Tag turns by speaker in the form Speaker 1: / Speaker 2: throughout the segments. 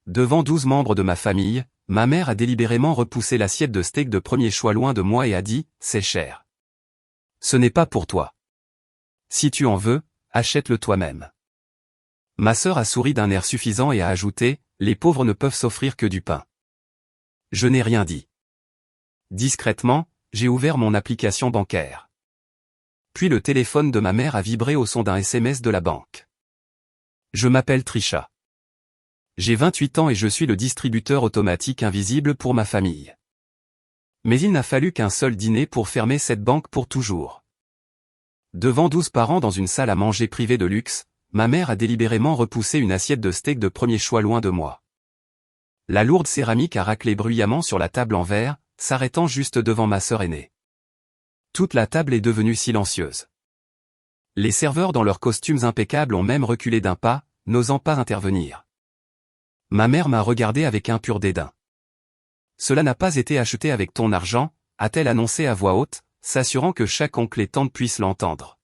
Speaker 1: Devant 12 membres de ma famille, ma mère a délibérément repoussé l'assiette de steak de premier choix loin de moi et a dit « C'est cher. Ce n'est pas pour toi. Si tu en veux, achète-le toi-même. » Ma sœur a souri d'un air suffisant et a ajouté « Les pauvres ne peuvent s'offrir que du pain. » Je n'ai rien dit. Discrètement, j'ai ouvert mon application bancaire. Puis le téléphone de ma mère a vibré au son d'un SMS de la banque. Je m'appelle Trisha. J'ai 28 ans et je suis le distributeur automatique invisible pour ma famille. Mais il n'a fallu qu'un seul dîner pour fermer cette banque pour toujours. Devant 12 parents dans une salle à manger privée de luxe, ma mère a délibérément repoussé une assiette de steak de premier choix loin de moi. La lourde céramique a raclé bruyamment sur la table en verre, s'arrêtant juste devant ma sœur aînée. Toute la table est devenue silencieuse. Les serveurs dans leurs costumes impeccables ont même reculé d'un pas, n'osant pas intervenir. Ma mère m'a regardé avec un pur dédain. « Cela n'a pas été acheté avec ton argent », a-t-elle annoncé à voix haute, s'assurant que chaque oncle et tante puissent l'entendre.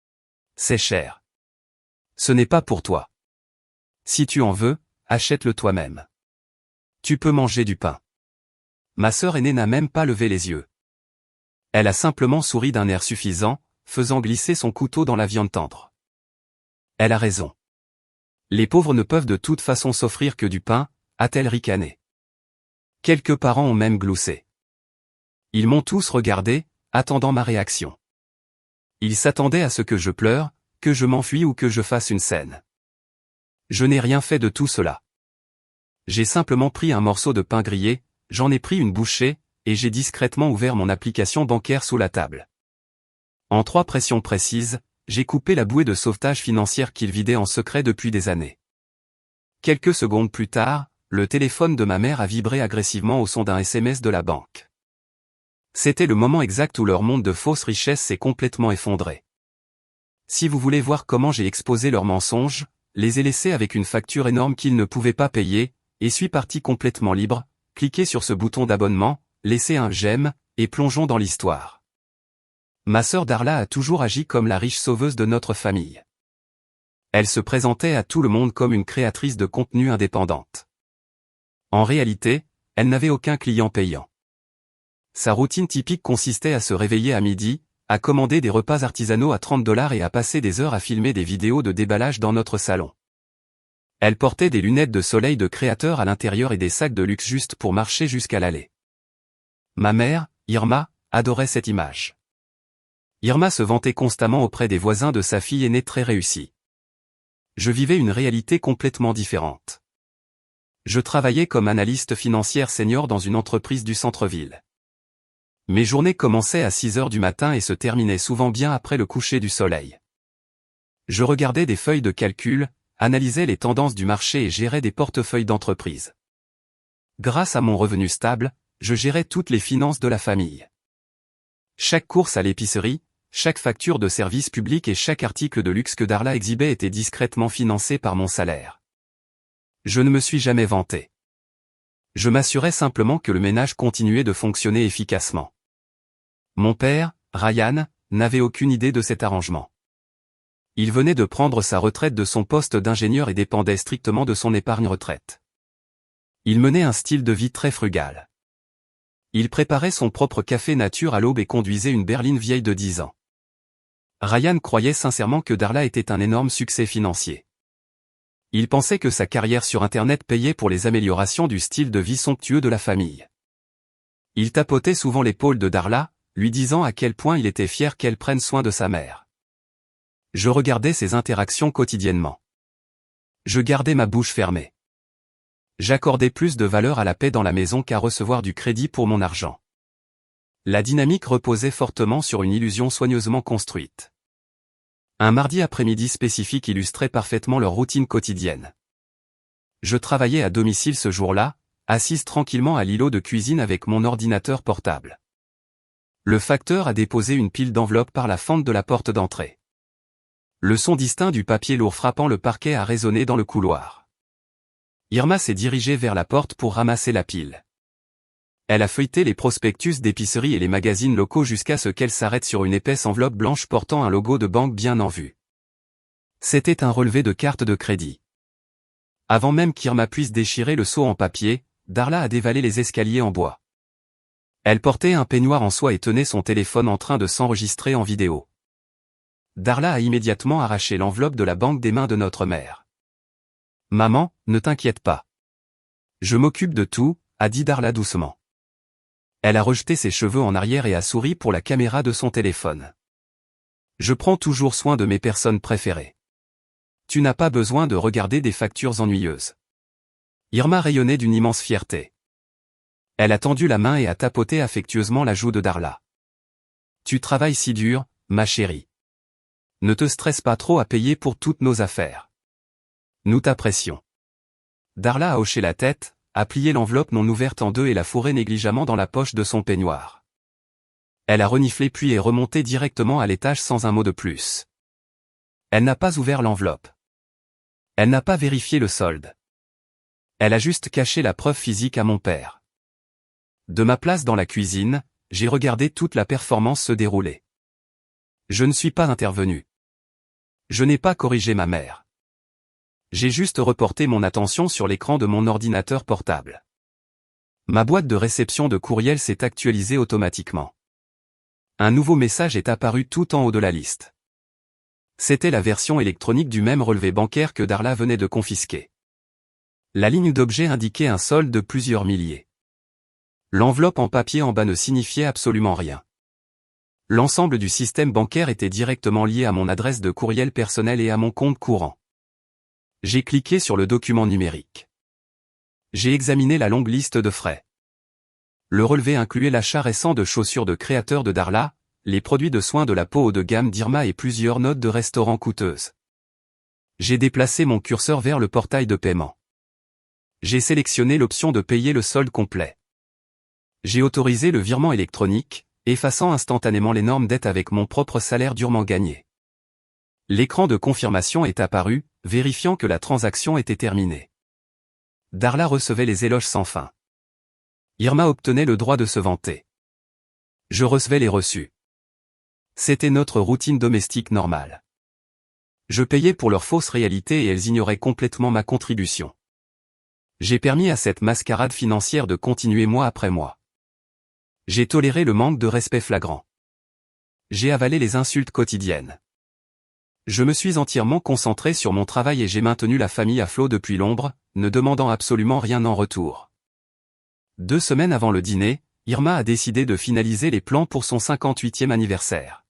Speaker 1: « C'est cher. Ce n'est pas pour toi. Si tu en veux, achète-le toi-même. Tu peux manger du pain. » Ma sœur aînée n'a même pas levé les yeux. Elle a simplement souri d'un air suffisant, faisant glisser son couteau dans la viande tendre. Elle a raison. Les pauvres ne peuvent de toute façon s'offrir que du pain, a-t-elle ricané. Quelques parents ont même gloussé. Ils m'ont tous regardé, attendant ma réaction. Ils s'attendaient à ce que je pleure, que je m'enfuis ou que je fasse une scène. Je n'ai rien fait de tout cela. J'ai simplement pris un morceau de pain grillé, j'en ai pris une bouchée, et j'ai discrètement ouvert mon application bancaire sous la table. En 3 pressions précises, j'ai coupé la bouée de sauvetage financière qu'il vidait en secret depuis des années. Quelques secondes plus tard, le téléphone de ma mère a vibré agressivement au son d'un SMS de la banque. C'était le moment exact où leur monde de fausses richesses s'est complètement effondré. Si vous voulez voir comment j'ai exposé leurs mensonges, les ai laissés avec une facture énorme qu'ils ne pouvaient pas payer, et suis parti complètement libre, cliquez sur ce bouton d'abonnement, laissez un j'aime, et plongeons dans l'histoire. Ma sœur Darla a toujours agi comme la riche sauveuse de notre famille. Elle se présentait à tout le monde comme une créatrice de contenu indépendante. En réalité, elle n'avait aucun client payant. Sa routine typique consistait à se réveiller à midi, à commander des repas artisanaux à $30 et à passer des heures à filmer des vidéos de déballage dans notre salon. Elle portait des lunettes de soleil de créateur à l'intérieur et des sacs de luxe juste pour marcher jusqu'à l'allée. Ma mère, Irma, adorait cette image. Irma se vantait constamment auprès des voisins de sa fille aînée très réussie. Je vivais une réalité complètement différente. Je travaillais comme analyste financière senior dans une entreprise du centre-ville. Mes journées commençaient à 6 heures du matin et se terminaient souvent bien après le coucher du soleil. Je regardais des feuilles de calcul, analysais les tendances du marché et gérais des portefeuilles d'entreprise. Grâce à mon revenu stable, je gérais toutes les finances de la famille. Chaque course à l'épicerie, chaque facture de service public et chaque article de luxe que Darla exhibait était discrètement financé par mon salaire. Je ne me suis jamais vanté. Je m'assurais simplement que le ménage continuait de fonctionner efficacement. Mon père, Ryan, n'avait aucune idée de cet arrangement. Il venait de prendre sa retraite de son poste d'ingénieur et dépendait strictement de son épargne retraite. Il menait un style de vie très frugal. Il préparait son propre café nature à l'aube et conduisait une berline vieille de 10 ans. Ryan croyait sincèrement que Darla était un énorme succès financier. Il pensait que sa carrière sur Internet payait pour les améliorations du style de vie somptueux de la famille. Il tapotait souvent l'épaule de Darla, lui disant à quel point il était fier qu'elle prenne soin de sa mère. Je regardais ces interactions quotidiennement. Je gardais ma bouche fermée. J'accordais plus de valeur à la paix dans la maison qu'à recevoir du crédit pour mon argent. La dynamique reposait fortement sur une illusion soigneusement construite. Un mardi après-midi spécifique illustrait parfaitement leur routine quotidienne. Je travaillais à domicile ce jour-là, assise tranquillement à l'îlot de cuisine avec mon ordinateur portable. Le facteur a déposé une pile d'enveloppes par la fente de la porte d'entrée. Le son distinct du papier lourd frappant le parquet a résonné dans le couloir. Irma s'est dirigée vers la porte pour ramasser la pile. Elle a feuilleté les prospectus d'épicerie et les magazines locaux jusqu'à ce qu'elle s'arrête sur une épaisse enveloppe blanche portant un logo de banque bien en vue. C'était un relevé de carte de crédit. Avant même qu'Irma puisse déchirer le seau en papier, Darla a dévalé les escaliers en bois. Elle portait un peignoir en soie et tenait son téléphone en train de s'enregistrer en vidéo. Darla a immédiatement arraché l'enveloppe de la banque des mains de notre mère. « Maman, ne t'inquiète pas. Je m'occupe de tout », a dit Darla doucement. Elle a rejeté ses cheveux en arrière et a souri pour la caméra de son téléphone. « Je prends toujours soin de mes personnes préférées. Tu n'as pas besoin de regarder des factures ennuyeuses. » Irma rayonnait d'une immense fierté. Elle a tendu la main et a tapoté affectueusement la joue de Darla. « Tu travailles si dur, ma chérie. Ne te stresse pas trop à payer pour toutes nos affaires. Nous t'apprécions. » Darla a hoché la tête, a plié l'enveloppe non ouverte en deux et l'a fourrée négligemment dans la poche de son peignoir. Elle a reniflé puis est remontée directement à l'étage sans un mot de plus. Elle n'a pas ouvert l'enveloppe. Elle n'a pas vérifié le solde. Elle a juste caché la preuve physique à mon père. De ma place dans la cuisine, j'ai regardé toute la performance se dérouler. Je ne suis pas intervenu. Je n'ai pas corrigé ma mère. J'ai juste reporté mon attention sur l'écran de mon ordinateur portable. Ma boîte de réception de courriel s'est actualisée automatiquement. Un nouveau message est apparu tout en haut de la liste. C'était la version électronique du même relevé bancaire que Darla venait de confisquer. La ligne d'objet indiquait un solde de plusieurs milliers. L'enveloppe en papier en bas ne signifiait absolument rien. L'ensemble du système bancaire était directement lié à mon adresse de courriel personnel et à mon compte courant. J'ai cliqué sur le document numérique. J'ai examiné la longue liste de frais. Le relevé incluait l'achat récent de chaussures de créateur de Darla, les produits de soins de la peau haut de gamme d'Irma et plusieurs notes de restaurants coûteuses. J'ai déplacé mon curseur vers le portail de paiement. J'ai sélectionné l'option de payer le solde complet. J'ai autorisé le virement électronique, effaçant instantanément l'énorme dette avec mon propre salaire durement gagné. L'écran de confirmation est apparu, vérifiant que la transaction était terminée. Darla recevait les éloges sans fin. Irma obtenait le droit de se vanter. Je recevais les reçus. C'était notre routine domestique normale. Je payais pour leur fausse réalité et elles ignoraient complètement ma contribution. J'ai permis à cette mascarade financière de continuer mois après mois. J'ai toléré le manque de respect flagrant. J'ai avalé les insultes quotidiennes. Je me suis entièrement concentré sur mon travail et j'ai maintenu la famille à flot depuis l'ombre, ne demandant absolument rien en retour. 2 semaines avant le dîner, Irma a décidé de finaliser les plans pour son 58e anniversaire.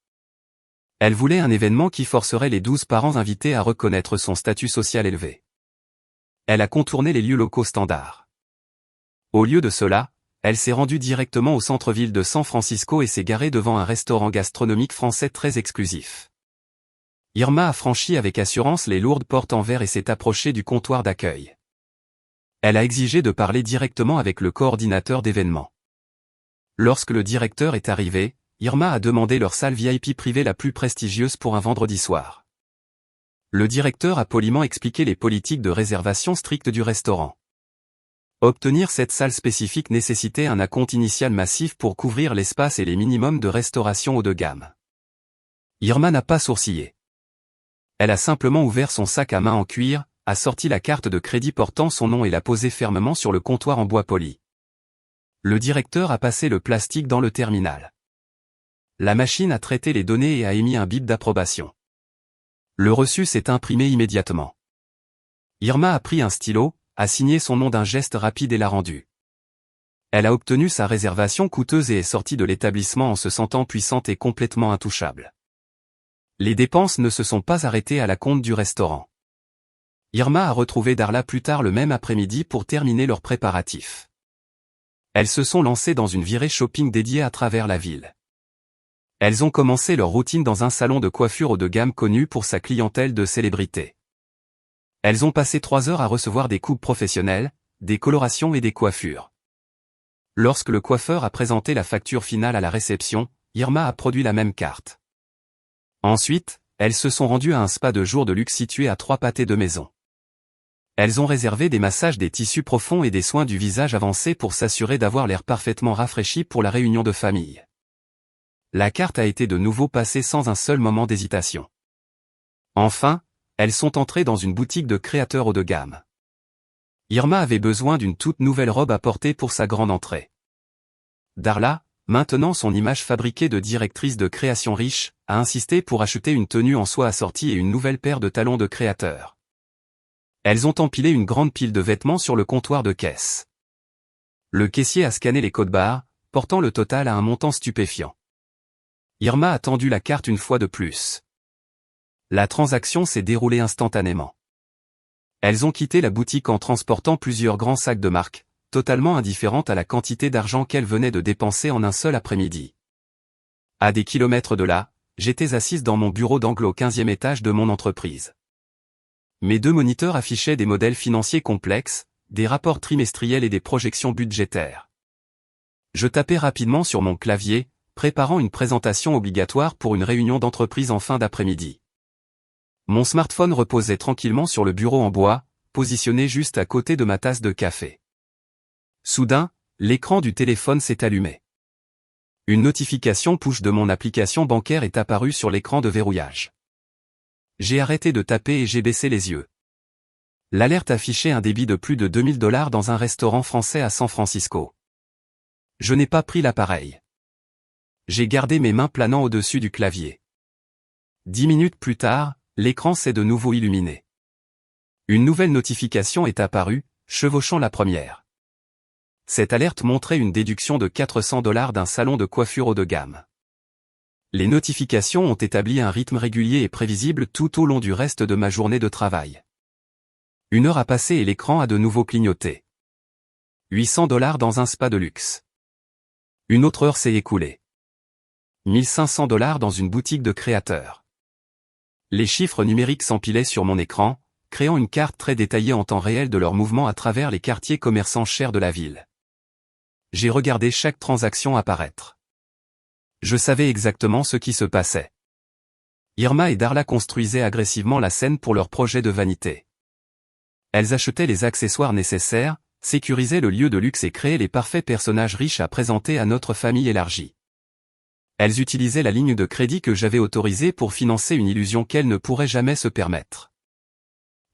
Speaker 1: Elle voulait un événement qui forcerait les 12 parents invités à reconnaître son statut social élevé. Elle a contourné les lieux locaux standards. Au lieu de cela, elle s'est rendue directement au centre-ville de San Francisco et s'est garée devant un restaurant gastronomique français très exclusif. Irma a franchi avec assurance les lourdes portes en verre et s'est approchée du comptoir d'accueil. Elle a exigé de parler directement avec le coordinateur d'événements. Lorsque le directeur est arrivé, Irma a demandé leur salle VIP privée la plus prestigieuse pour un vendredi soir. Le directeur a poliment expliqué les politiques de réservation strictes du restaurant. Obtenir cette salle spécifique nécessitait un acompte initial massif pour couvrir l'espace et les minimums de restauration haut de gamme. Irma n'a pas sourcillé. Elle a simplement ouvert son sac à main en cuir, a sorti la carte de crédit portant son nom et l'a posée fermement sur le comptoir en bois poli. Le directeur a passé le plastique dans le terminal. La machine a traité les données et a émis un bip d'approbation. Le reçu s'est imprimé immédiatement. Irma a pris un stylo, a signé son nom d'un geste rapide et l'a rendu. Elle a obtenu sa réservation coûteuse et est sortie de l'établissement en se sentant puissante et complètement intouchable. Les dépenses ne se sont pas arrêtées à la compte du restaurant. Irma a retrouvé Darla plus tard le même après-midi pour terminer leurs préparatifs. Elles se sont lancées dans une virée shopping dédiée à travers la ville. Elles ont commencé leur routine dans un salon de coiffure haut de gamme connu pour sa clientèle de célébrités. Elles ont passé 3 heures à recevoir des coupes professionnelles, des colorations et des coiffures. Lorsque le coiffeur a présenté la facture finale à la réception, Irma a produit la même carte. Ensuite, elles se sont rendues à un spa de jour de luxe situé à 3 pâtés de maison. Elles ont réservé des massages des tissus profonds et des soins du visage avancés pour s'assurer d'avoir l'air parfaitement rafraîchi pour la réunion de famille. La carte a été de nouveau passée sans un seul moment d'hésitation. Enfin, elles sont entrées dans une boutique de créateurs haut de gamme. Irma avait besoin d'une toute nouvelle robe à porter pour sa grande entrée. Darla, maintenant son image fabriquée de directrice de création riche, a insisté pour acheter une tenue en soie assortie et une nouvelle paire de talons de créateur. Elles ont empilé une grande pile de vêtements sur le comptoir de caisse. Le caissier a scanné les codes-barres, portant le total à un montant stupéfiant. Irma a tendu la carte une fois de plus. La transaction s'est déroulée instantanément. Elles ont quitté la boutique en transportant plusieurs grands sacs de marque, totalement indifférentes à la quantité d'argent qu'elles venaient de dépenser en un seul après-midi. À des kilomètres de là, j'étais assise dans mon bureau d'angle au 15e étage de mon entreprise. Mes deux moniteurs affichaient des modèles financiers complexes, des rapports trimestriels et des projections budgétaires. Je tapais rapidement sur mon clavier, préparant une présentation obligatoire pour une réunion d'entreprise en fin d'après-midi. Mon smartphone reposait tranquillement sur le bureau en bois, positionné juste à côté de ma tasse de café. Soudain, l'écran du téléphone s'est allumé. Une notification push de mon application bancaire est apparue sur l'écran de verrouillage. J'ai arrêté de taper et j'ai baissé les yeux. L'alerte affichait un débit de plus de $2000 dans un restaurant français à San Francisco. Je n'ai pas pris l'appareil. J'ai gardé mes mains planant au-dessus du clavier. 10 minutes plus tard, l'écran s'est de nouveau illuminé. Une nouvelle notification est apparue, chevauchant la première. Cette alerte montrait une déduction de $400 d'un salon de coiffure haut de gamme. Les notifications ont établi un rythme régulier et prévisible tout au long du reste de ma journée de travail. 1 heure a passé et l'écran a de nouveau clignoté. $800 dans un spa de luxe. Une autre heure s'est écoulée. $1500 dans une boutique de créateurs. Les chiffres numériques s'empilaient sur mon écran, créant une carte très détaillée en temps réel de leurs mouvements à travers les quartiers commerçants chers de la ville. J'ai regardé chaque transaction apparaître. Je savais exactement ce qui se passait. Irma et Darla construisaient agressivement la scène pour leur projet de vanité. Elles achetaient les accessoires nécessaires, sécurisaient le lieu de luxe et créaient les parfaits personnages riches à présenter à notre famille élargie. Elles utilisaient la ligne de crédit que j'avais autorisée pour financer une illusion qu'elles ne pourraient jamais se permettre.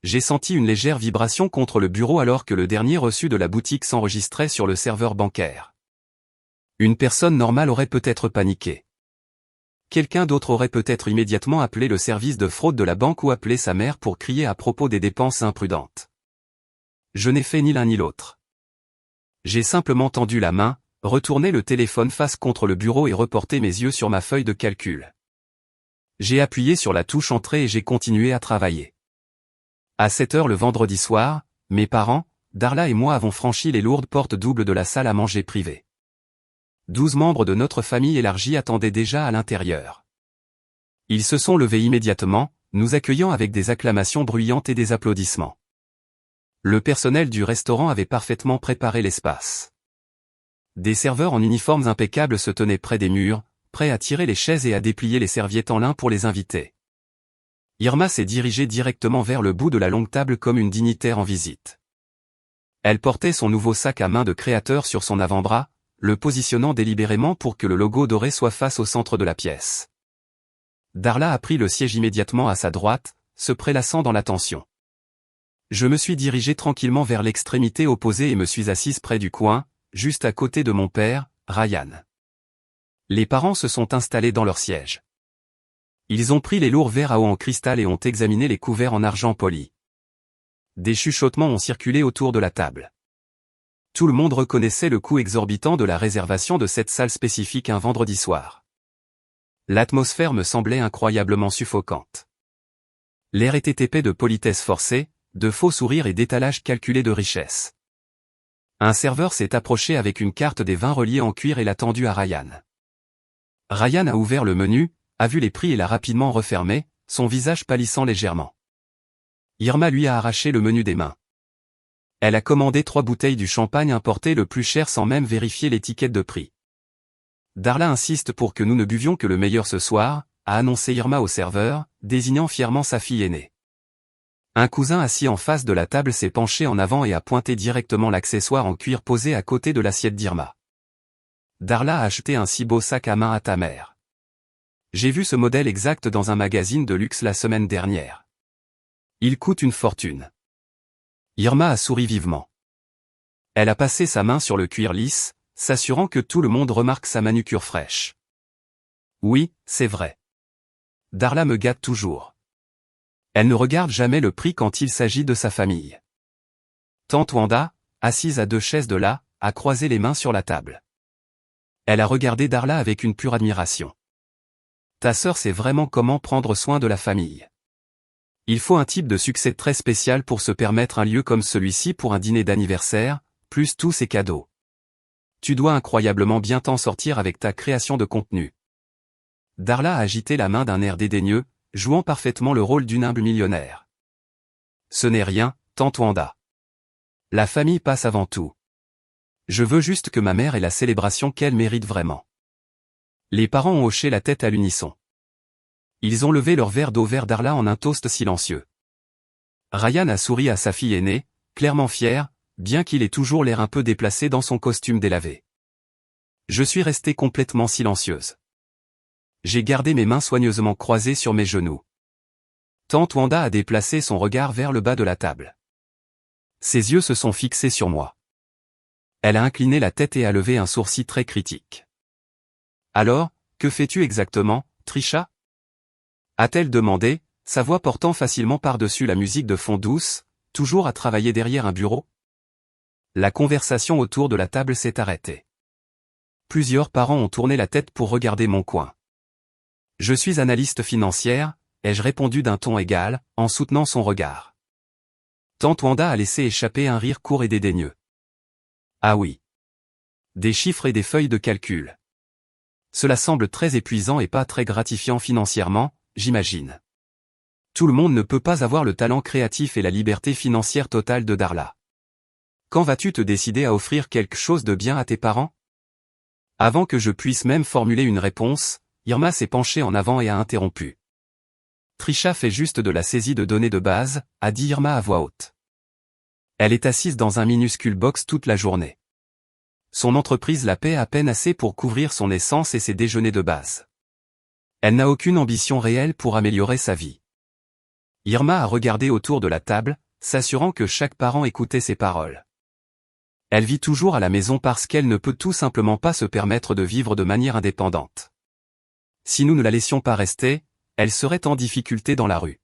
Speaker 1: J'ai senti une légère vibration contre le bureau alors que le dernier reçu de la boutique s'enregistrait sur le serveur bancaire. Une personne normale aurait peut-être paniqué. Quelqu'un d'autre aurait peut-être immédiatement appelé le service de fraude de la banque ou appelé sa mère pour crier à propos des dépenses imprudentes. Je n'ai fait ni l'un ni l'autre. J'ai simplement tendu la main, retourné le téléphone face contre le bureau et reporté mes yeux sur ma feuille de calcul. J'ai appuyé sur la touche entrée et j'ai continué à travailler. À 7 heures le vendredi soir, mes parents, Darla et moi avons franchi les lourdes portes doubles de la salle à manger privée. 12 membres de notre famille élargie attendaient déjà à l'intérieur. Ils se sont levés immédiatement, nous accueillant avec des acclamations bruyantes et des applaudissements. Le personnel du restaurant avait parfaitement préparé l'espace. Des serveurs en uniformes impeccables se tenaient près des murs, prêts à tirer les chaises et à déplier les serviettes en lin pour les invités. Irma s'est dirigée directement vers le bout de la longue table comme une dignitaire en visite. Elle portait son nouveau sac à main de créateur sur son avant-bras, le positionnant délibérément pour que le logo doré soit face au centre de la pièce. Darla a pris le siège immédiatement à sa droite, se prélassant dans l'attention. Je me suis dirigé tranquillement vers l'extrémité opposée et me suis assise près du coin, juste à côté de mon père, Ryan. Les parents se sont installés dans leur siège. Ils ont pris les lourds verres à eau en cristal et ont examiné les couverts en argent poli. Des chuchotements ont circulé autour de la table. Tout le monde reconnaissait le coût exorbitant de la réservation de cette salle spécifique un vendredi soir. L'atmosphère me semblait incroyablement suffocante. L'air était épais de politesse forcée, de faux sourires et d'étalage calculé de richesse. Un serveur s'est approché avec une carte des vins reliés en cuir et l'a tendue à Ryan. Ryan a ouvert le menu, a vu les prix et l'a rapidement refermé, son visage pâlissant légèrement. Irma lui a arraché le menu des mains. Elle a commandé 3 bouteilles du champagne importé le plus cher sans même vérifier l'étiquette de prix. Darla insiste pour que nous ne buvions que le meilleur ce soir, a annoncé Irma au serveur, désignant fièrement sa fille aînée. Un cousin assis en face de la table s'est penché en avant et a pointé directement l'accessoire en cuir posé à côté de l'assiette d'Irma. Darla a acheté un si beau sac à main à ta mère. J'ai vu ce modèle exact dans un magazine de luxe la semaine dernière. Il coûte une fortune. Irma a souri vivement. Elle a passé sa main sur le cuir lisse, s'assurant que tout le monde remarque sa manucure fraîche. Oui, c'est vrai. Darla me gâte toujours. Elle ne regarde jamais le prix quand il s'agit de sa famille. Tante Wanda, assise à 2 chaises de là, a croisé les mains sur la table. Elle a regardé Darla avec une pure admiration. Ta sœur sait vraiment comment prendre soin de la famille. Il faut un type de succès très spécial pour se permettre un lieu comme celui-ci pour un dîner d'anniversaire, plus tous ces cadeaux. Tu dois incroyablement bien t'en sortir avec ta création de contenu. Darla a agité la main d'un air dédaigneux, jouant parfaitement le rôle d'une humble millionnaire. Ce n'est rien, tante Wanda. La famille passe avant tout. Je veux juste que ma mère ait la célébration qu'elle mérite vraiment. Les parents ont hoché la tête à l'unisson. Ils ont levé leur verre d'eau vers Darla en un toast silencieux. Ryan a souri à sa fille aînée, clairement fière, bien qu'il ait toujours l'air un peu déplacé dans son costume délavé. Je suis restée complètement silencieuse. J'ai gardé mes mains soigneusement croisées sur mes genoux. Tante Wanda a déplacé son regard vers le bas de la table. Ses yeux se sont fixés sur moi. Elle a incliné la tête et a levé un sourcil très critique. Alors, que fais-tu exactement, Trisha ? A-t-elle demandé, sa voix portant facilement par-dessus la musique de fond douce, toujours à travailler derrière un bureau ? La conversation autour de la table s'est arrêtée. Plusieurs parents ont tourné la tête pour regarder mon coin. Je suis analyste financière, ai-je répondu d'un ton égal, en soutenant son regard. Tante Wanda a laissé échapper un rire court et dédaigneux. Ah oui. Des chiffres et des feuilles de calcul. Cela semble très épuisant et pas très gratifiant financièrement, j'imagine. Tout le monde ne peut pas avoir le talent créatif et la liberté financière totale de Darla. Quand vas-tu te décider à offrir quelque chose de bien à tes parents ? Avant que je puisse même formuler une réponse, Irma s'est penchée en avant et a interrompu. Trisha fait juste de la saisie de données de base, a dit Irma à voix haute. Elle est assise dans un minuscule box toute la journée. Son entreprise la paie à peine assez pour couvrir son essence et ses déjeuners de base. Elle n'a aucune ambition réelle pour améliorer sa vie. Irma a regardé autour de la table, s'assurant que chaque parent écoutait ses paroles. Elle vit toujours à la maison parce qu'elle ne peut tout simplement pas se permettre de vivre de manière indépendante. Si nous ne la laissions pas rester, elle serait en difficulté dans la rue.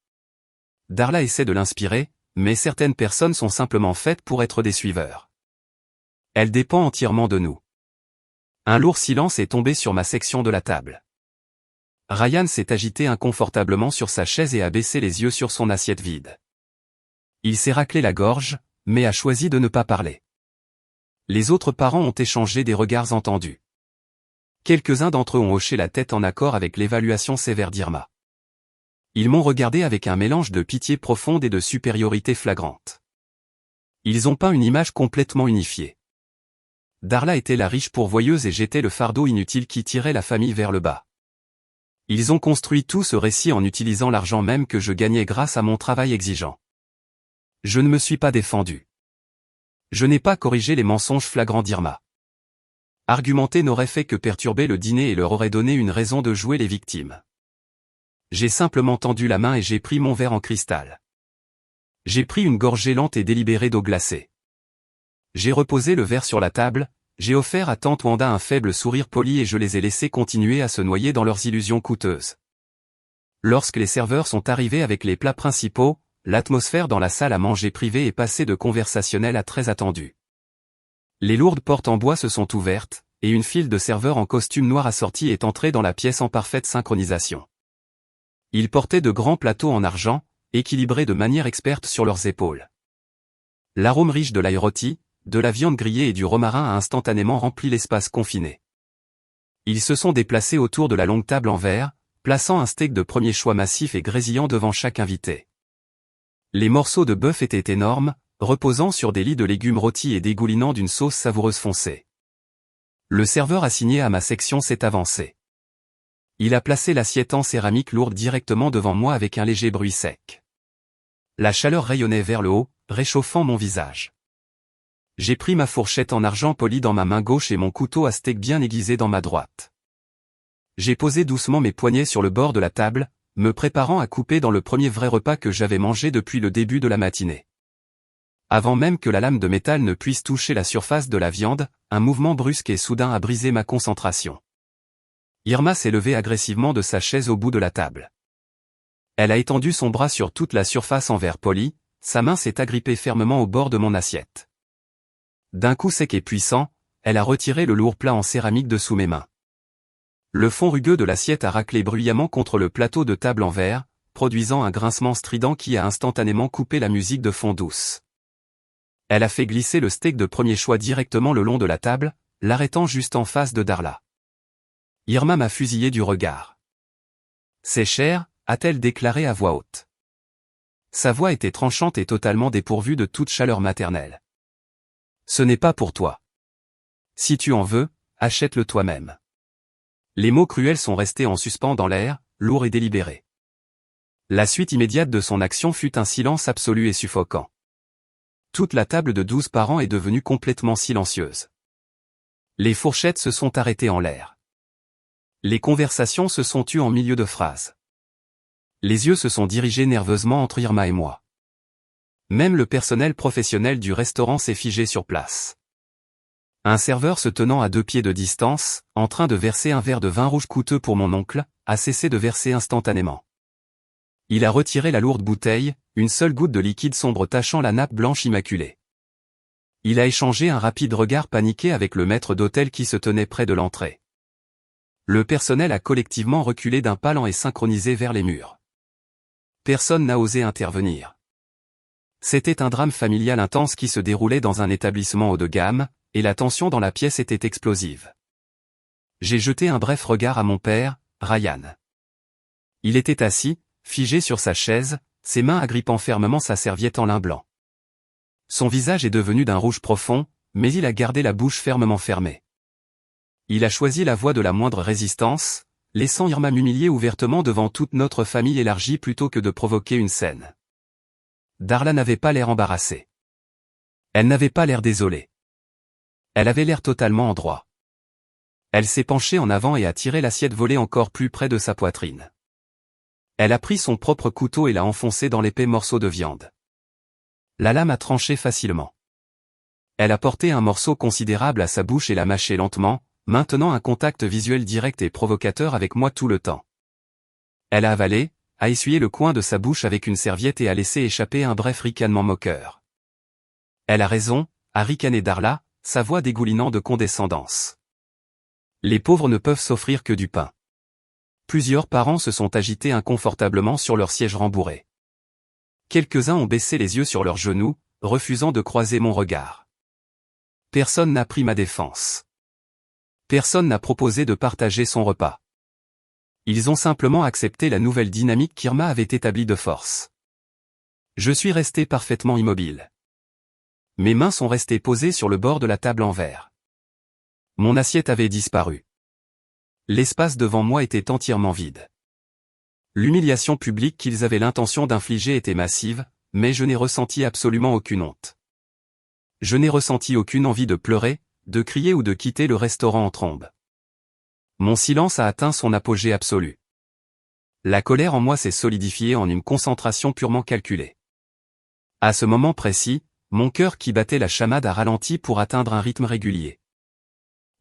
Speaker 1: Darla essaie de l'inspirer, mais certaines personnes sont simplement faites pour être des suiveurs. Elle dépend entièrement de nous. Un lourd silence est tombé sur ma section de la table. Ryan s'est agité inconfortablement sur sa chaise et a baissé les yeux sur son assiette vide. Il s'est raclé la gorge, mais a choisi de ne pas parler. Les autres parents ont échangé des regards entendus. Quelques-uns d'entre eux ont hoché la tête en accord avec l'évaluation sévère d'Irma. Ils m'ont regardé avec un mélange de pitié profonde et de supériorité flagrante. Ils ont peint une image complètement unifiée. Darla était la riche pourvoyeuse et j'étais le fardeau inutile qui tirait la famille vers le bas. Ils ont construit tout ce récit en utilisant l'argent même que je gagnais grâce à mon travail exigeant. Je ne me suis pas défendu. Je n'ai pas corrigé les mensonges flagrants d'Irma. Argumenter n'aurait fait que perturber le dîner et leur aurait donné une raison de jouer les victimes. J'ai simplement tendu la main et j'ai pris mon verre en cristal. J'ai pris une gorgée lente et délibérée d'eau glacée. J'ai reposé le verre sur la table, j'ai offert à tante Wanda un faible sourire poli et je les ai laissés continuer à se noyer dans leurs illusions coûteuses. Lorsque les serveurs sont arrivés avec les plats principaux, l'atmosphère dans la salle à manger privée est passée de conversationnel à très attendue. Les lourdes portes en bois se sont ouvertes, et une file de serveurs en costume noir assorti est entrée dans la pièce en parfaite synchronisation. Ils portaient de grands plateaux en argent, équilibrés de manière experte sur leurs épaules. L'arôme riche de l'ail rôti, de la viande grillée et du romarin a instantanément rempli l'espace confiné. Ils se sont déplacés autour de la longue table en verre, plaçant un steak de premier choix massif et grésillant devant chaque invité. Les morceaux de bœuf étaient énormes, reposant sur des lits de légumes rôtis et dégoulinant d'une sauce savoureuse foncée. Le serveur assigné à ma section s'est avancé. Il a placé l'assiette en céramique lourde directement devant moi avec un léger bruit sec. La chaleur rayonnait vers le haut, réchauffant mon visage. J'ai pris ma fourchette en argent poli dans ma main gauche et mon couteau à steak bien aiguisé dans ma droite. J'ai posé doucement mes poignets sur le bord de la table, me préparant à couper dans le premier vrai repas que j'avais mangé depuis le début de la matinée. Avant même que la lame de métal ne puisse toucher la surface de la viande, un mouvement brusque et soudain a brisé ma concentration. Irma s'est levée agressivement de sa chaise au bout de la table. Elle a étendu son bras sur toute la surface en verre poli, sa main s'est agrippée fermement au bord de mon assiette. D'un coup sec et puissant, elle a retiré le lourd plat en céramique de sous mes mains. Le fond rugueux de l'assiette a raclé bruyamment contre le plateau de table en verre, produisant un grincement strident qui a instantanément coupé la musique de fond douce. Elle a fait glisser le steak de premier choix directement le long de la table, l'arrêtant juste en face de Darla. Irma m'a fusillé du regard. « C'est cher », a-t-elle déclaré à voix haute. Sa voix était tranchante et totalement dépourvue de toute chaleur maternelle. « Ce n'est pas pour toi. Si tu en veux, achète-le toi-même. » Les mots cruels sont restés en suspens dans l'air, lourds et délibérés. La suite immédiate de son action fut un silence absolu et suffocant. Toute la table de 12 parents est devenue complètement silencieuse. Les fourchettes se sont arrêtées en l'air. Les conversations se sont tues en milieu de phrase. Les yeux se sont dirigés nerveusement entre Irma et moi. Même le personnel professionnel du restaurant s'est figé sur place. Un serveur se tenant à 2 pieds de distance, en train de verser un verre de vin rouge coûteux pour mon oncle, a cessé de verser instantanément. Il a retiré la lourde bouteille, une seule goutte de liquide sombre tachant la nappe blanche immaculée. Il a échangé un rapide regard paniqué avec le maître d'hôtel qui se tenait près de l'entrée. Le personnel a collectivement reculé d'un pas lent et synchronisé vers les murs. Personne n'a osé intervenir. C'était un drame familial intense qui se déroulait dans un établissement haut de gamme, et la tension dans la pièce était explosive. J'ai jeté un bref regard à mon père, Ryan. Il était assis, figé sur sa chaise, ses mains agrippant fermement sa serviette en lin blanc. Son visage est devenu d'un rouge profond, mais il a gardé la bouche fermement fermée. Il a choisi la voie de la moindre résistance, laissant Irma m'humilier ouvertement devant toute notre famille élargie plutôt que de provoquer une scène. Darla n'avait pas l'air embarrassée. Elle n'avait pas l'air désolée. Elle avait l'air totalement en droit. Elle s'est penchée en avant et a tiré l'assiette volée encore plus près de sa poitrine. Elle a pris son propre couteau et l'a enfoncé dans l'épais morceau de viande. La lame a tranché facilement. Elle a porté un morceau considérable à sa bouche et l'a mâché lentement, maintenant un contact visuel direct et provocateur avec moi tout le temps. Elle a avalé, a essuyé le coin de sa bouche avec une serviette et a laissé échapper un bref ricanement moqueur. Elle a raison, a ricané Darla, sa voix dégoulinant de condescendance. Les pauvres ne peuvent s'offrir que du pain. Plusieurs parents se sont agités inconfortablement sur leur siège rembourré. Quelques-uns ont baissé les yeux sur leurs genoux, refusant de croiser mon regard. Personne n'a pris ma défense. Personne n'a proposé de partager son repas. Ils ont simplement accepté la nouvelle dynamique qu'Irma avait établie de force. Je suis resté parfaitement immobile. Mes mains sont restées posées sur le bord de la table en verre. Mon assiette avait disparu. L'espace devant moi était entièrement vide. L'humiliation publique qu'ils avaient l'intention d'infliger était massive, mais je n'ai ressenti absolument aucune honte. Je n'ai ressenti aucune envie de pleurer, de crier ou de quitter le restaurant en trombe. Mon silence a atteint son apogée absolu. La colère en moi s'est solidifiée en une concentration purement calculée. À ce moment précis, mon cœur qui battait la chamade a ralenti pour atteindre un rythme régulier.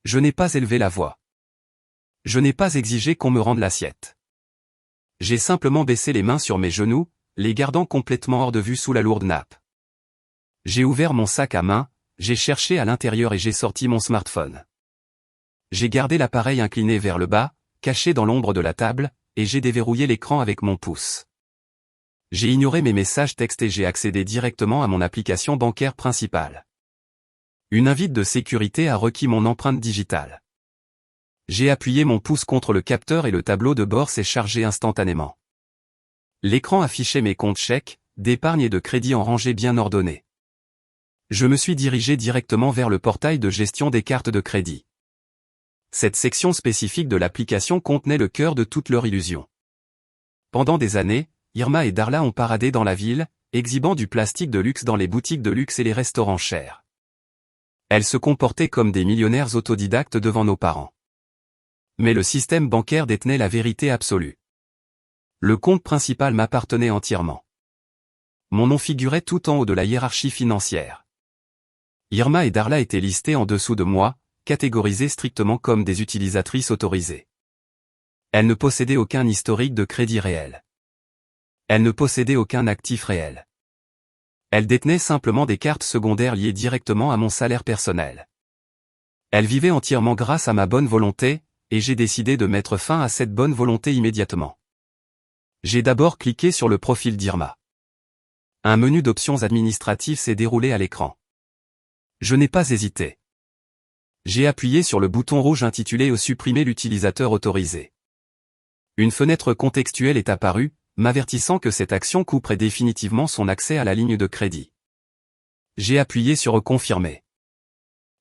Speaker 1: Je n'ai pas élevé la voix. Je n'ai pas exigé qu'on me rende l'assiette. J'ai simplement baissé les mains sur mes genoux, les gardant complètement hors de vue sous la lourde nappe. J'ai ouvert mon sac à main, j'ai cherché à l'intérieur et j'ai sorti mon smartphone. J'ai gardé l'appareil incliné vers le bas, caché dans l'ombre de la table, et j'ai déverrouillé l'écran avec mon pouce. J'ai ignoré mes messages textes et j'ai accédé directement à mon application bancaire principale. Une invite de sécurité a requis mon empreinte digitale. J'ai appuyé mon pouce contre le capteur et le tableau de bord s'est chargé instantanément. L'écran affichait mes comptes chèques, d'épargne et de crédit en rangée bien ordonnée. Je me suis dirigé directement vers le portail de gestion des cartes de crédit. Cette section spécifique de l'application contenait le cœur de toute leur illusion. Pendant des années, Irma et Darla ont paradé dans la ville, exhibant du plastique de luxe dans les boutiques de luxe et les restaurants chers. Elles se comportaient comme des millionnaires autodidactes devant nos parents. Mais le système bancaire détenait la vérité absolue. Le compte principal m'appartenait entièrement. Mon nom figurait tout en haut de la hiérarchie financière. Irma et Darla étaient listées en dessous de moi, catégorisées strictement comme des utilisatrices autorisées. Elles ne possédaient aucun historique de crédit réel. Elles ne possédaient aucun actif réel. Elles détenaient simplement des cartes secondaires liées directement à mon salaire personnel. Elles vivaient entièrement grâce à ma bonne volonté, et j'ai décidé de mettre fin à cette bonne volonté immédiatement. J'ai d'abord cliqué sur le profil d'Irma. Un menu d'options administratives s'est déroulé à l'écran. Je n'ai pas hésité. J'ai appuyé sur le bouton rouge intitulé « Supprimer l'utilisateur autorisé ». Une fenêtre contextuelle est apparue, m'avertissant que cette action couperait définitivement son accès à la ligne de crédit. J'ai appuyé sur « Confirmer ».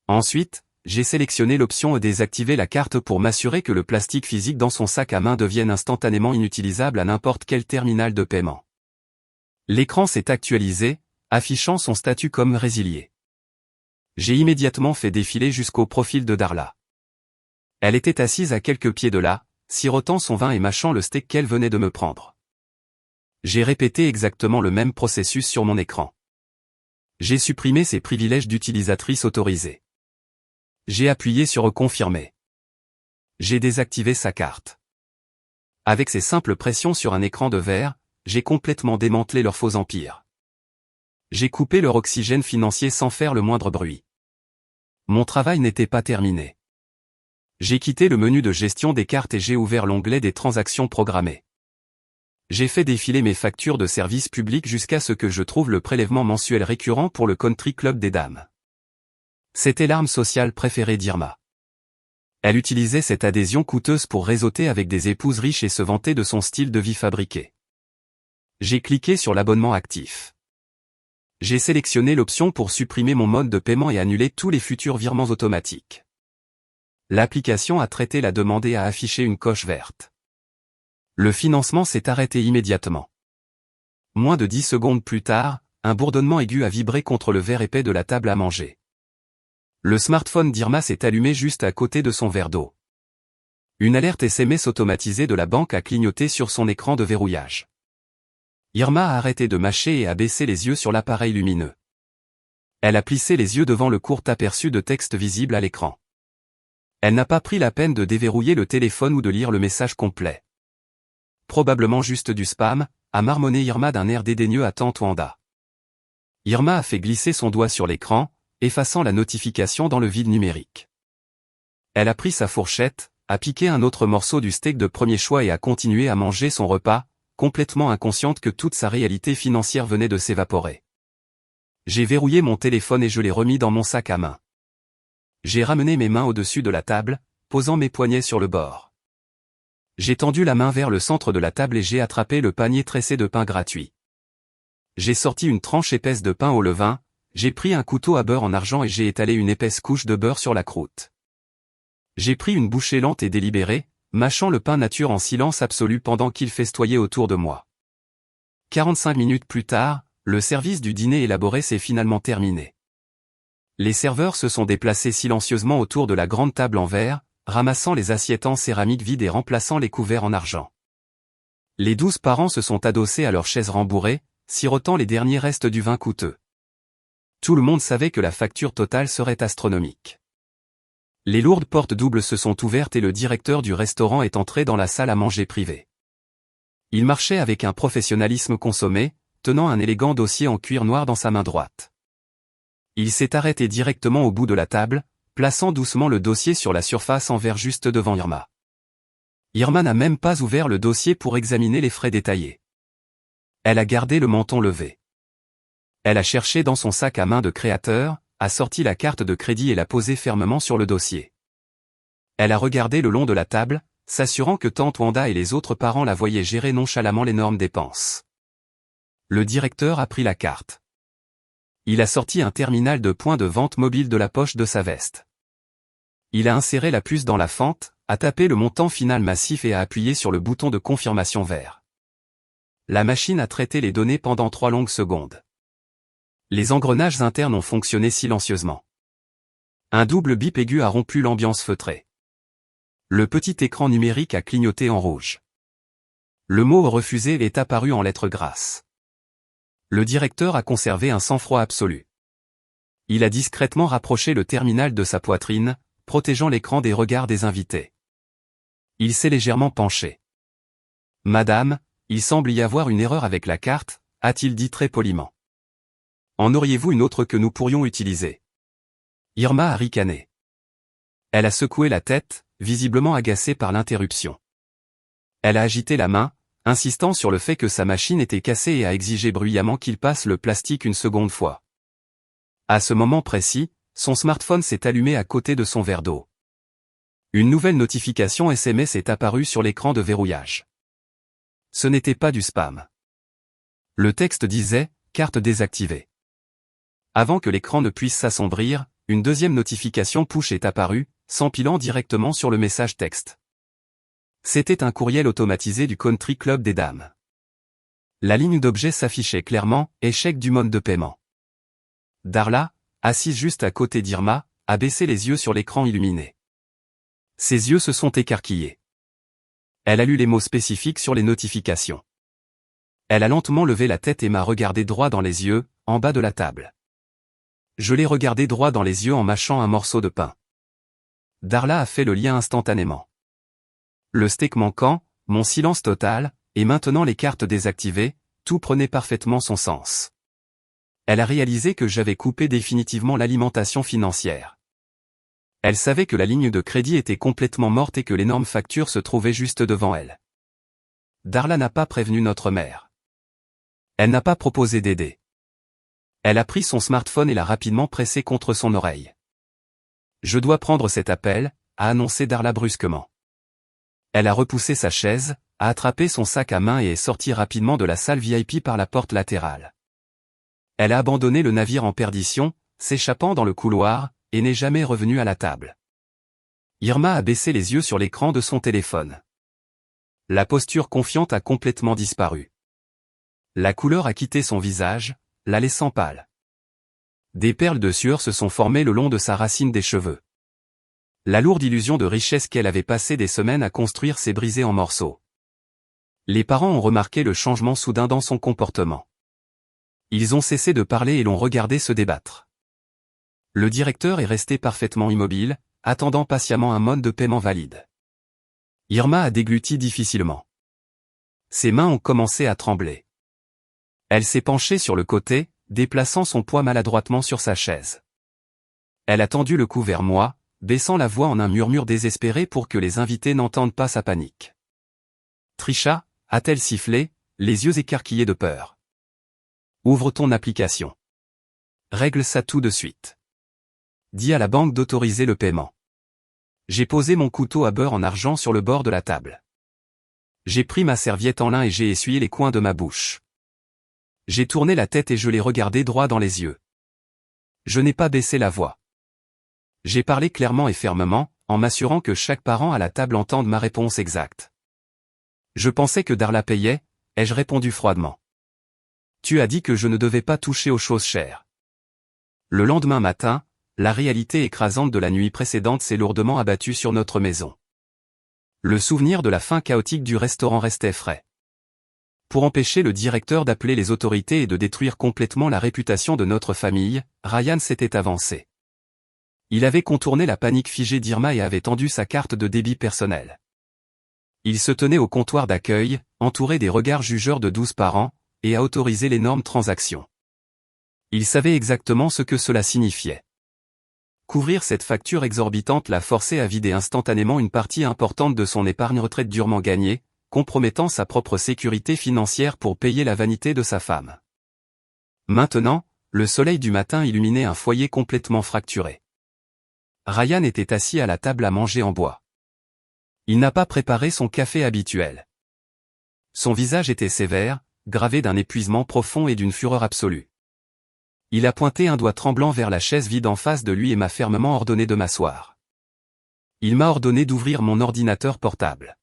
Speaker 1: Ensuite, j'ai sélectionné l'option « Désactiver la carte » pour m'assurer que le plastique physique dans son sac à main devienne instantanément inutilisable à n'importe quel terminal de paiement. L'écran s'est actualisé, affichant son statut comme résilié. J'ai immédiatement fait défiler jusqu'au profil de Darla. Elle était assise à quelques pieds de là, sirotant son vin et mâchant le steak qu'elle venait de me prendre. J'ai répété exactement le même processus sur mon écran. J'ai supprimé ses privilèges d'utilisatrice autorisée. J'ai appuyé sur « Confirmer ». J'ai désactivé sa carte. Avec ces simples pressions sur un écran de verre, j'ai complètement démantelé leur faux empire. J'ai coupé leur oxygène financier sans faire le moindre bruit. Mon travail n'était pas terminé. J'ai quitté le menu de gestion des cartes et j'ai ouvert l'onglet des transactions programmées. J'ai fait défiler mes factures de services publics jusqu'à ce que je trouve le prélèvement mensuel récurrent pour le Country Club des Dames. C'était l'arme sociale préférée d'Irma. Elle utilisait cette adhésion coûteuse pour réseauter avec des épouses riches et se vanter de son style de vie fabriqué. J'ai cliqué sur l'abonnement actif. J'ai sélectionné l'option pour supprimer mon mode de paiement et annuler tous les futurs virements automatiques. L'application a traité la demande et a affiché une coche verte. Le financement s'est arrêté immédiatement. Moins de 10 secondes plus tard, un bourdonnement aigu a vibré contre le verre épais de la table à manger. Le smartphone d'Irma s'est allumé juste à côté de son verre d'eau. Une alerte SMS automatisée de la banque a clignoté sur son écran de verrouillage. Irma a arrêté de mâcher et a baissé les yeux sur l'appareil lumineux. Elle a plissé les yeux devant le court aperçu de texte visible à l'écran. Elle n'a pas pris la peine de déverrouiller le téléphone ou de lire le message complet. Probablement juste du spam, a marmonné Irma d'un air dédaigneux à tante Wanda. Irma a fait glisser son doigt sur l'écran, effaçant la notification dans le vide numérique. Elle a pris sa fourchette, a piqué un autre morceau du steak de premier choix et a continué à manger son repas, complètement inconsciente que toute sa réalité financière venait de s'évaporer. J'ai verrouillé mon téléphone et je l'ai remis dans mon sac à main. J'ai ramené mes mains au-dessus de la table, posant mes poignets sur le bord. J'ai tendu la main vers le centre de la table et j'ai attrapé le panier tressé de pain gratuit. J'ai sorti une tranche épaisse de pain au levain, j'ai pris un couteau à beurre en argent et j'ai étalé une épaisse couche de beurre sur la croûte. J'ai pris une bouchée lente et délibérée, mâchant le pain nature en silence absolu pendant qu'il festoyait autour de moi. 45 minutes plus tard, le service du dîner élaboré s'est finalement terminé. Les serveurs se sont déplacés silencieusement autour de la grande table en verre, ramassant les assiettes en céramique vides et remplaçant les couverts en argent. Les 12 parents se sont adossés à leurs chaises rembourrées, sirotant les derniers restes du vin coûteux. Tout le monde savait que la facture totale serait astronomique. Les lourdes portes doubles se sont ouvertes et le directeur du restaurant est entré dans la salle à manger privée. Il marchait avec un professionnalisme consommé, tenant un élégant dossier en cuir noir dans sa main droite. Il s'est arrêté directement au bout de la table, plaçant doucement le dossier sur la surface en verre juste devant Irma. Irma n'a même pas ouvert le dossier pour examiner les frais détaillés. Elle a gardé le menton levé. Elle a cherché dans son sac à main de créateur, a sorti la carte de crédit et l'a posée fermement sur le dossier. Elle a regardé le long de la table, s'assurant que tante Wanda et les autres parents la voyaient gérer nonchalamment l'énorme dépense. Le directeur a pris la carte. Il a sorti un terminal de point de vente mobile de la poche de sa veste. Il a inséré la puce dans la fente, a tapé le montant final massif et a appuyé sur le bouton de confirmation vert. La machine a traité les données pendant 3 longues secondes. Les engrenages internes ont fonctionné silencieusement. Un double bip aigu a rompu l'ambiance feutrée. Le petit écran numérique a clignoté en rouge. Le mot refusé est apparu en lettres grasses. Le directeur a conservé un sang-froid absolu. Il a discrètement rapproché le terminal de sa poitrine, protégeant l'écran des regards des invités. Il s'est légèrement penché. « Madame, il semble y avoir une erreur avec la carte », a-t-il dit très poliment. « En auriez-vous une autre que nous pourrions utiliser ?» Irma a ricané. Elle a secoué la tête, visiblement agacée par l'interruption. Elle a agité la main, insistant sur le fait que sa machine était cassée et a exigé bruyamment qu'il passe le plastique une seconde fois. À ce moment précis, son smartphone s'est allumé à côté de son verre d'eau. Une nouvelle notification SMS est apparue sur l'écran de verrouillage. Ce n'était pas du spam. Le texte disait « Carte désactivée ». Avant que l'écran ne puisse s'assombrir, une deuxième notification push est apparue, s'empilant directement sur le message texte. C'était un courriel automatisé du Country Club des Dames. La ligne d'objet s'affichait clairement « Échec du mode de paiement ». Darla, assise juste à côté d'Irma, a baissé les yeux sur l'écran illuminé. Ses yeux se sont écarquillés. Elle a lu les mots spécifiques sur les notifications. Elle a lentement levé la tête et m'a regardé droit dans les yeux, en bas de la table. Je l'ai regardé droit dans les yeux en mâchant un morceau de pain. Darla a fait le lien instantanément. Le steak manquant, mon silence total, et maintenant les cartes désactivées, tout prenait parfaitement son sens. Elle a réalisé que j'avais coupé définitivement l'alimentation financière. Elle savait que la ligne de crédit était complètement morte et que l'énorme facture se trouvait juste devant elle. Darla n'a pas prévenu notre mère. Elle n'a pas proposé d'aider. Elle a pris son smartphone et l'a rapidement pressé contre son oreille. « Je dois prendre cet appel », a annoncé Darla brusquement. Elle a repoussé sa chaise, a attrapé son sac à main et est sortie rapidement de la salle VIP par la porte latérale. Elle a abandonné le navire en perdition, s'échappant dans le couloir, et n'est jamais revenue à la table. Irma a baissé les yeux sur l'écran de son téléphone. La posture confiante a complètement disparu. La couleur a quitté son visage, la laissant pâle. Des perles de sueur se sont formées le long de sa racine des cheveux. La lourde illusion de richesse qu'elle avait passé des semaines à construire s'est brisée en morceaux. Les parents ont remarqué le changement soudain dans son comportement. Ils ont cessé de parler et l'ont regardé se débattre. Le directeur est resté parfaitement immobile, attendant patiemment un mode de paiement valide. Irma a dégluti difficilement. Ses mains ont commencé à trembler. Elle s'est penchée sur le côté, déplaçant son poids maladroitement sur sa chaise. Elle a tendu le cou vers moi, baissant la voix en un murmure désespéré pour que les invités n'entendent pas sa panique. « Trisha » a-t-elle sifflé, les yeux écarquillés de peur. « Ouvre ton application. Règle ça tout de suite. Dis à la banque d'autoriser le paiement. » J'ai posé mon couteau à beurre en argent sur le bord de la table. J'ai pris ma serviette en lin et j'ai essuyé les coins de ma bouche. J'ai tourné la tête et je l'ai regardé droit dans les yeux. Je n'ai pas baissé la voix. J'ai parlé clairement et fermement, en m'assurant que chaque parent à la table entende ma réponse exacte. Je pensais que Darla payait, ai-je répondu froidement. Tu as dit que je ne devais pas toucher aux choses chères. Le lendemain matin, la réalité écrasante de la nuit précédente s'est lourdement abattue sur notre maison. Le souvenir de la fin chaotique du restaurant restait frais. Pour empêcher le directeur d'appeler les autorités et de détruire complètement la réputation de notre famille, Ryan s'était avancé. Il avait contourné la panique figée d'Irma et avait tendu sa carte de débit personnelle. Il se tenait au comptoir d'accueil, entouré des regards jugeurs de 12 parents, et a autorisé l'énorme transaction. Il savait exactement ce que cela signifiait. Couvrir cette facture exorbitante l'a forcé à vider instantanément une partie importante de son épargne retraite durement gagnée, compromettant sa propre sécurité financière pour payer la vanité de sa femme. Maintenant, le soleil du matin illuminait un foyer complètement fracturé. Ryan était assis à la table à manger en bois. Il n'a pas préparé son café habituel. Son visage était sévère, gravé d'un épuisement profond et d'une fureur absolue. Il a pointé un doigt tremblant vers la chaise vide en face de lui et m'a fermement ordonné de m'asseoir. Il m'a ordonné d'ouvrir mon ordinateur portable.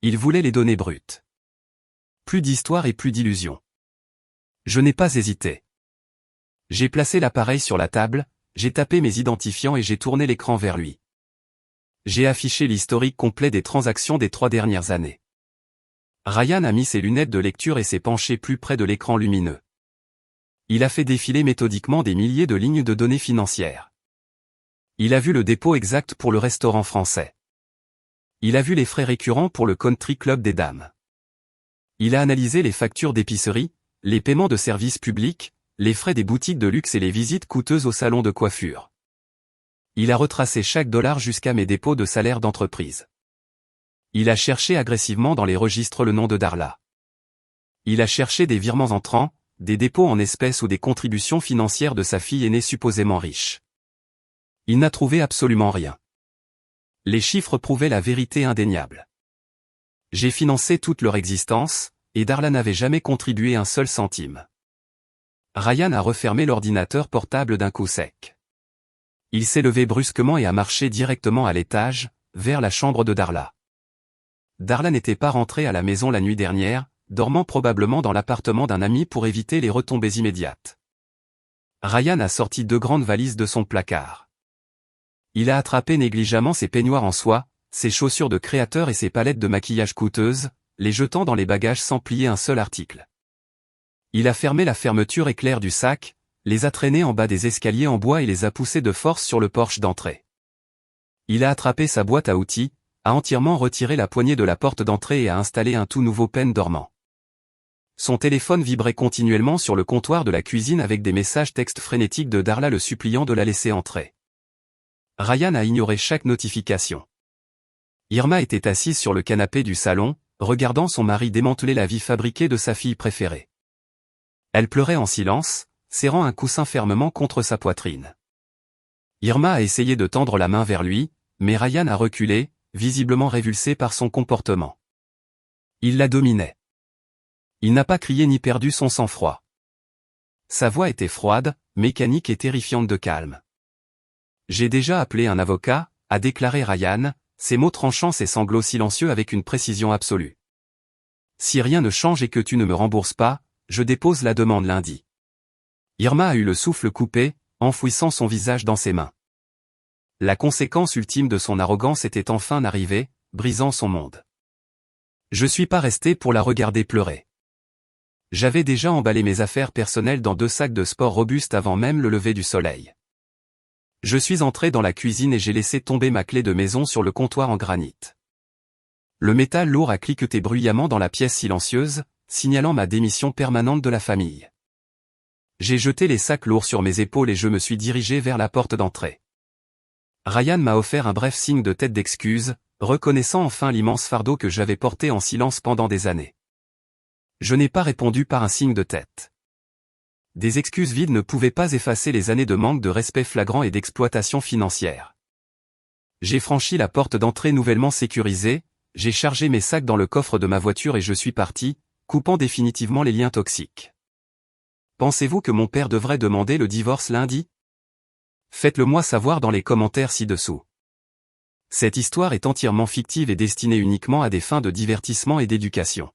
Speaker 1: Il voulait les données brutes. Plus d'histoire et plus d'illusions. Je n'ai pas hésité. J'ai placé l'appareil sur la table, j'ai tapé mes identifiants et j'ai tourné l'écran vers lui. J'ai affiché l'historique complet des transactions des 3 dernières années. Ryan a mis ses lunettes de lecture et s'est penché plus près de l'écran lumineux. Il a fait défiler méthodiquement des milliers de lignes de données financières. Il a vu le dépôt exact pour le restaurant français. Il a vu les frais récurrents pour le country club des dames. Il a analysé les factures d'épicerie, les paiements de services publics, les frais des boutiques de luxe et les visites coûteuses au salon de coiffure. Il a retracé chaque dollar jusqu'à mes dépôts de salaire d'entreprise. Il a cherché agressivement dans les registres le nom de Darla. Il a cherché des virements entrants, des dépôts en espèces ou des contributions financières de sa fille aînée supposément riche. Il n'a trouvé absolument rien. Les chiffres prouvaient la vérité indéniable. J'ai financé toute leur existence, et Darla n'avait jamais contribué un seul centime. Ryan a refermé l'ordinateur portable d'un coup sec. Il s'est levé brusquement et a marché directement à l'étage, vers la chambre de Darla. Darla n'était pas rentrée à la maison la nuit dernière, dormant probablement dans l'appartement d'un ami pour éviter les retombées immédiates. Ryan a sorti 2 grandes valises de son placard. Il a attrapé négligemment ses peignoirs en soie, ses chaussures de créateur et ses palettes de maquillage coûteuses, les jetant dans les bagages sans plier un seul article. Il a fermé la fermeture éclair du sac, les a traînés en bas des escaliers en bois et les a poussés de force sur le porche d'entrée. Il a attrapé sa boîte à outils, a entièrement retiré la poignée de la porte d'entrée et a installé un tout nouveau pen dormant. Son téléphone vibrait continuellement sur le comptoir de la cuisine avec des messages textes frénétiques de Darla le suppliant de la laisser entrer. Ryan a ignoré chaque notification. Irma était assise sur le canapé du salon, regardant son mari démanteler la vie fabriquée de sa fille préférée. Elle pleurait en silence, serrant un coussin fermement contre sa poitrine. Irma a essayé de tendre la main vers lui, mais Ryan a reculé, visiblement révulsé par son comportement. Il la dominait. Il n'a pas crié ni perdu son sang-froid. Sa voix était froide, mécanique et terrifiante de calme. J'ai déjà appelé un avocat, a déclaré Ryan, ses mots tranchant ses sanglots silencieux avec une précision absolue. Si rien ne change et que tu ne me rembourses pas, je dépose la demande lundi. Irma a eu le souffle coupé, enfouissant son visage dans ses mains. La conséquence ultime de son arrogance était enfin arrivée, brisant son monde. Je suis pas resté pour la regarder pleurer. J'avais déjà emballé mes affaires personnelles dans 2 sacs de sport robustes avant même le lever du soleil. Je suis entré dans la cuisine et j'ai laissé tomber ma clé de maison sur le comptoir en granit. Le métal lourd a cliqueté bruyamment dans la pièce silencieuse, signalant ma démission permanente de la famille. J'ai jeté les sacs lourds sur mes épaules et je me suis dirigé vers la porte d'entrée. Ryan m'a offert un bref signe de tête d'excuse, reconnaissant enfin l'immense fardeau que j'avais porté en silence pendant des années. Je n'ai pas répondu par un signe de tête. Des excuses vides ne pouvaient pas effacer les années de manque de respect flagrant et d'exploitation financière. J'ai franchi la porte d'entrée nouvellement sécurisée, j'ai chargé mes sacs dans le coffre de ma voiture et je suis parti, coupant définitivement les liens toxiques. Pensez-vous que mon père devrait demander le divorce lundi? Faites-le moi savoir dans les commentaires ci-dessous. Cette histoire est entièrement fictive et destinée uniquement à des fins de divertissement et d'éducation.